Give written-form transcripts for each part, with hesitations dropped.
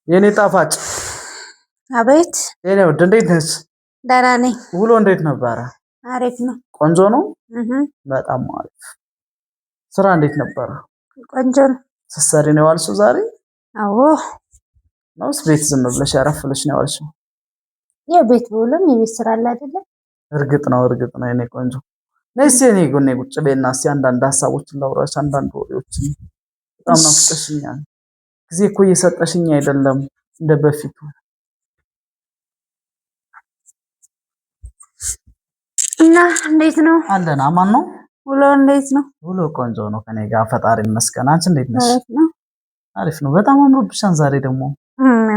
የኔ ጣፋጭ አቤት። የኔ ውድ እንዴት ነሽ? ደህና ነኝ። ውሎ እንዴት ነበረ? አሪፍ ነው። ቆንጆ ነው። በጣም አሪፍ። ስራ እንዴት ነበረ? ቆንጆ ነው። ስትሰሪ ነው የዋልሽው ዛሬ? አዎ። ነውስ ቤት ዝም ብለሽ ያረፍ ብለሽ ነው የዋልሽው? የቤት ብውልም የቤት ስራ አለ አይደለ? እርግጥ ነው የኔ ቆንጆ። ነይ እስኪ የኔ ጎኔ ቁጭ በይና እስኪ አንዳንድ ሀሳቦችን ላውራሽ፣ አንዳንድ ወሬዎችን። በጣም ናፍቀሽኛል። ጊዜ እኮ እየሰጠሽኝ አይደለም እንደ በፊቱ። እና እንዴት ነው? አለን። አማን ነው ውሎ? እንዴት ነው? ውሎ ቆንጆ ነው ከኔ ጋር ፈጣሪ ይመስገን። አንቺ እንዴት ነሽ? አሪፍ ነው። አሪፍ ነው። በጣም አምሮብሻል ዛሬ ደግሞ።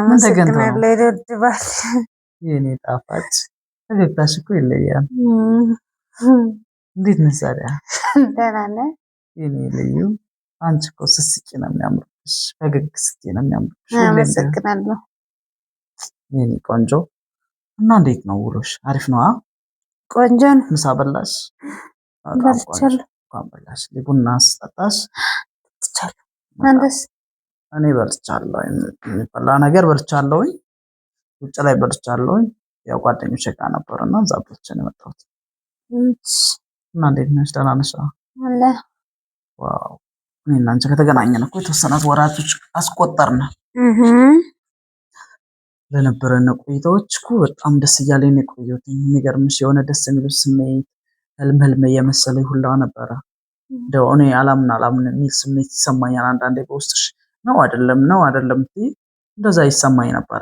ምን ተገኝቶ ነው? ይደብራል። የኔ ጣፋጭ ፈገግታሽ እኮ ይለያል። እንዴት ነሽ ዛሬ? ደህና ነኝ የኔ ልዩ። አንቺ እኮ ስትስቂ ነው የሚያምርብሽ፣ ፈገግ ስትይ ነው የሚያምርብሽ። አመሰግናለሁ የኔ ቆንጆ። እና እንዴት ነው ውሎሽ? አሪፍ ነው? ቆንጆ ነው። ምሳ በላሽ? በልቻለሁ። እንኳን በላሽ። ቡና ስጠጣሽ? በልቻለሁ። አንተስ? እኔ በልቻለሁ። የሚበላ ነገር በልቻለሁኝ። ውጭ ላይ በልቻለሁኝ። ያው ጓደኞቼ ጋር ነበርና እዛ በልቼ ነው የመጣሁት። እና እንዴት ነሽ? ደህና ነሽ? አለ። ዋው። እኔ እና አንቺ ከተገናኘን እኮ የተወሰኑት ወራቶች አስቆጠርን። ለነበረን ቆይታዎች እኮ በጣም ደስ እያለኝ ነው የቆየሁት። የሚገርምሽ የሆነ ደስ የሚል ስሜት ህልም እየመሰለኝ ሁላ ነበረ። እንደው እኔ አላምን የሚል ስሜት ይሰማኛል አንዳንዴ በውስጥሽ። ነው አይደለም እንደዛ ይሰማኝ ነበረ።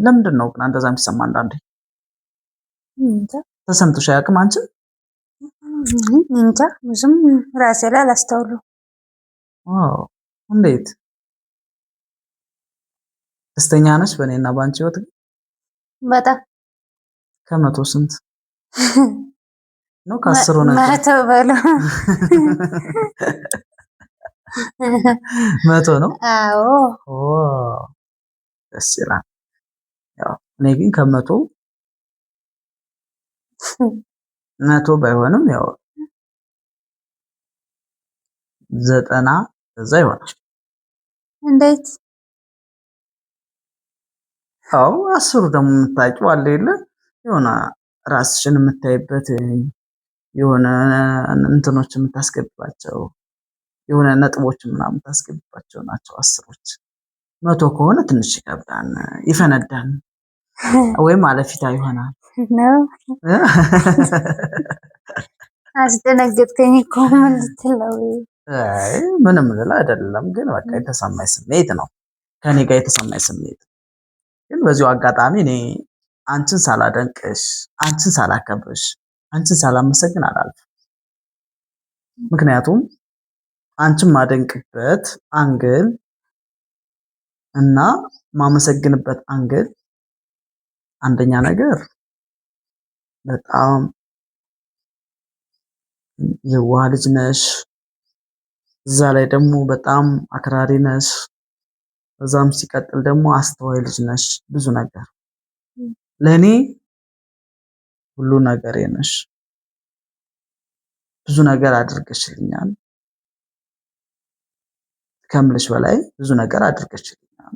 ለምንድን ነው ግን እንደዛ የሚሰማ አንዳንዴ? ተሰምቶሽ አያውቅም አንቺ? እንጃ ብዙም ራሴ ላይ አላስተውለውም። እንዴት? ደስተኛ ነሽ በእኔና በአንቺ ህይወት? በጣም ከመቶ ስንት ነው? ከአስሩ ነገር መቶ በለው። መቶ ነው? አዎ። ደስ ይላል። ያው እኔ ግን ከመቶ ባይሆንም ያው 90 እዛ ይሆናል። እንዴት? አዎ 10 ደግሞ የምታውቂው አለ የለ የሆነ ራስሽን የምታይበት የሆነ እንትኖች የምታስገባቸው የሆነ ነጥቦች ምናምን የምታስገባቸው ናቸው 10ዎች። 100 ከሆነ ትንሽ ይከብዳል፣ ይፈነዳል ወይም አለፊታ ይሆናል ነው። አስደነገጥከኝ እኮ ምን ልትል ነው? አይ ምንም ልል አይደለም፣ ግን በቃ የተሰማኝ ስሜት ነው ከኔ ጋር የተሰማኝ ስሜት። ግን በዚሁ አጋጣሚ እኔ አንቺን ሳላደንቅሽ፣ አንቺን ሳላከብርሽ፣ አንቺን ሳላመሰግን አላልፍም። ምክንያቱም አንቺን ማደንቅበት አንግል እና ማመሰግንበት አንግል አንደኛ ነገር በጣም የዋህ ልጅ ነሽ። እዛ ላይ ደግሞ በጣም አክራሪ ነሽ። እዛም ሲቀጥል ደግሞ አስተዋይ ልጅ ነሽ። ብዙ ነገር ለኔ ሁሉ ነገሬ ነሽ። ብዙ ነገር አድርገሽልኛል። ከምልሽ በላይ ብዙ ነገር አድርገሽልኛል።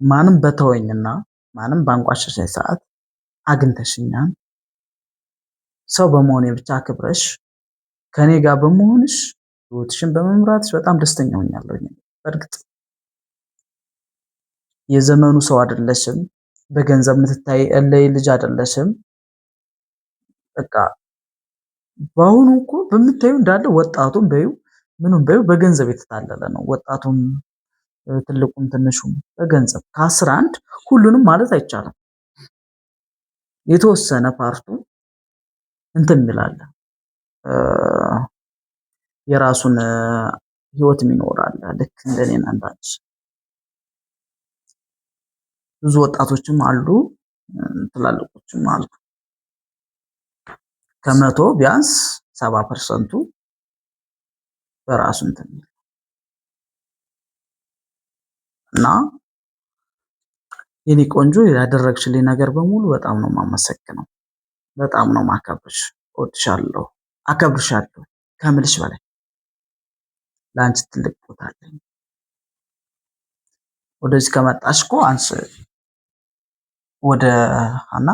ማንም በተወኝና ማንም ባንቋሸሸኝ ሰዓት አግኝተሽኛል። ሰው በመሆኔ ብቻ አክብረሽ ከኔ ጋር በመሆንሽ ህይወትሽን በመምራትሽ በጣም ደስተኛ ሆኛለሁ። በእርግጥ የዘመኑ ሰው አይደለሽም። በገንዘብ የምትታይ እለይ ልጅ አይደለሽም። በቃ በአሁኑ እኮ በምታዩ እንዳለ ወጣቱም በዩ ምኑም በዩ በገንዘብ የተታለለ ነው። ወጣቱም ትልቁም ትንሹም በገንዘብ ከ11 ሁሉንም ማለት አይቻልም። የተወሰነ ፓርቱ እንትን ይላል የራሱን ህይወት ይኖራል። ልክ እንደኔና እንዳንቺ ብዙ ወጣቶችም አሉ፣ ትላልቆችም አሉ። ከመቶ ቢያንስ 70% በራሱ እንትን እና የኔ ቆንጆ ያደረግሽልኝ ነገር በሙሉ በጣም ነው የማመሰግነው። በጣም ነው ማከብርሽ። እወድሻለሁ፣ አከብርሻለሁ ከምልሽ በላይ ለአንቺ ትልቅ ቦታ አለኝ። ወደዚህ ከመጣሽ እኮ አንስ ወደ ሀና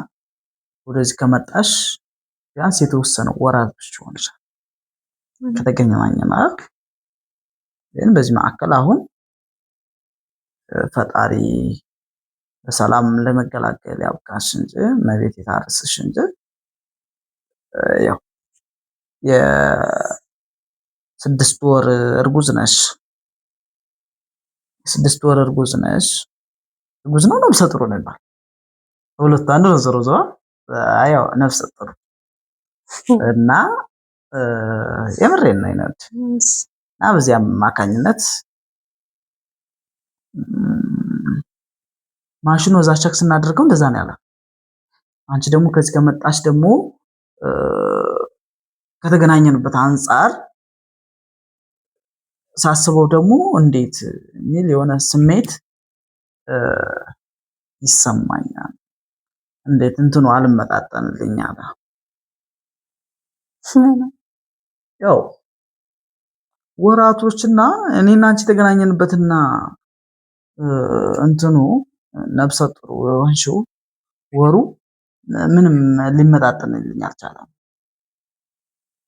ወደዚህ ከመጣሽ ቢያንስ የተወሰነ ወራት ብቻ ሆነሻል ከተገናኘን አይደል? ግን በዚህ መካከል አሁን ፈጣሪ በሰላም ለመገላገል ያብቃሽ እንጂ መቤት የታረስሽ እንጂ ያው የስድስት ወር እርጉዝ ነሽ። የስድስት ወር እርጉዝ ነሽ። እርጉዝ ነው ነፍሰ ጡር ነው ይባል ሁለት አንድ ነው ዞሮ ዞሮ ያው ነፍሰ ጡር እና የምሬን ነው ይነድ እና በዚያም አማካኝነት ማሽኑ እዛ ቸክ ስናደርገው እንደዛ ነው ያለ። አንቺ ደግሞ ከዚህ ከመጣሽ ደግሞ ከተገናኘንበት አንፃር ሳስበው ደግሞ እንዴት የሚል የሆነ ስሜት ይሰማኛል። እንዴት እንትኑ አልመጣጠንልኝ አለ። ያው ወራቶችና እኔና አንቺ የተገናኘንበትና እንትኑ ነፍሰ ጡር ወንሽው ወሩ ምንም ሊመጣጠንልኝ አልቻለም።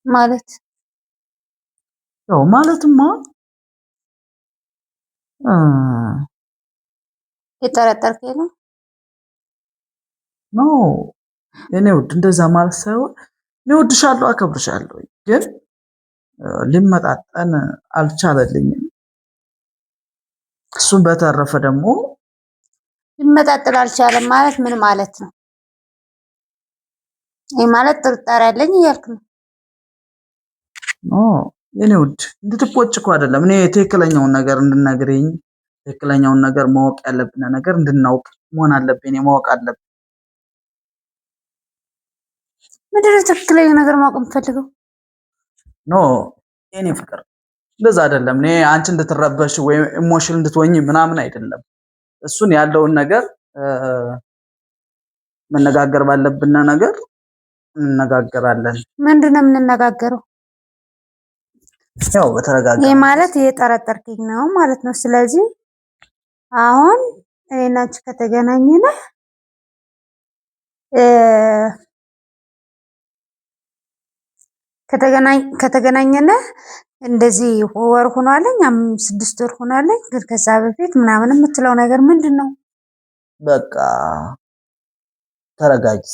ማለት ያው ማለትማ የጠረጠርከኝ ነው ኖ እኔ ውድ እንደዛ ማለት ሳይሆን እኔ ወድሻለሁ፣ አከብርሻለሁ ግን ሊመጣጠን አልቻለልኝም። እሱን በተረፈ ደግሞ ሊመጣጠን አልቻለም ማለት ምን ማለት ነው? ይሄ ማለት ጥርጣሬ አለኝ እያልክ ነው? ኖ የኔ ውድ እንድትቆጭ እኮ አይደለም። እኔ ትክክለኛውን ነገር እንድነግረኝ ትክክለኛውን ነገር ማወቅ ያለብን ነገር እንድናውቅ መሆን አለብኝ። እኔ ማወቅ አለብኝ። ምንድነው ትክክለኛ ነገር ማወቅ የምፈልገው? ኖ የኔ ፍቅር እንደዛ አይደለም። እኔ አንቺ እንድትረበሽ ወይ ኢሞሽን እንድትወኝ ምናምን አይደለም። እሱን ያለውን ነገር መነጋገር ባለብን ነገር እንነጋገራለን። ምንድነው የምንነጋገረው? ያው በተረጋጋ ይሄ ማለት የጠረጠርከኝ ነው ማለት ነው። ስለዚህ አሁን እኔና አንቺ ከተገናኘነ እንደዚህ ወር ሆኗለኝ 6 ወር ሆኗለኝ። ግን ከዛ በፊት ምናምን የምትለው ነገር ምንድን ነው? በቃ ተረጋጊ።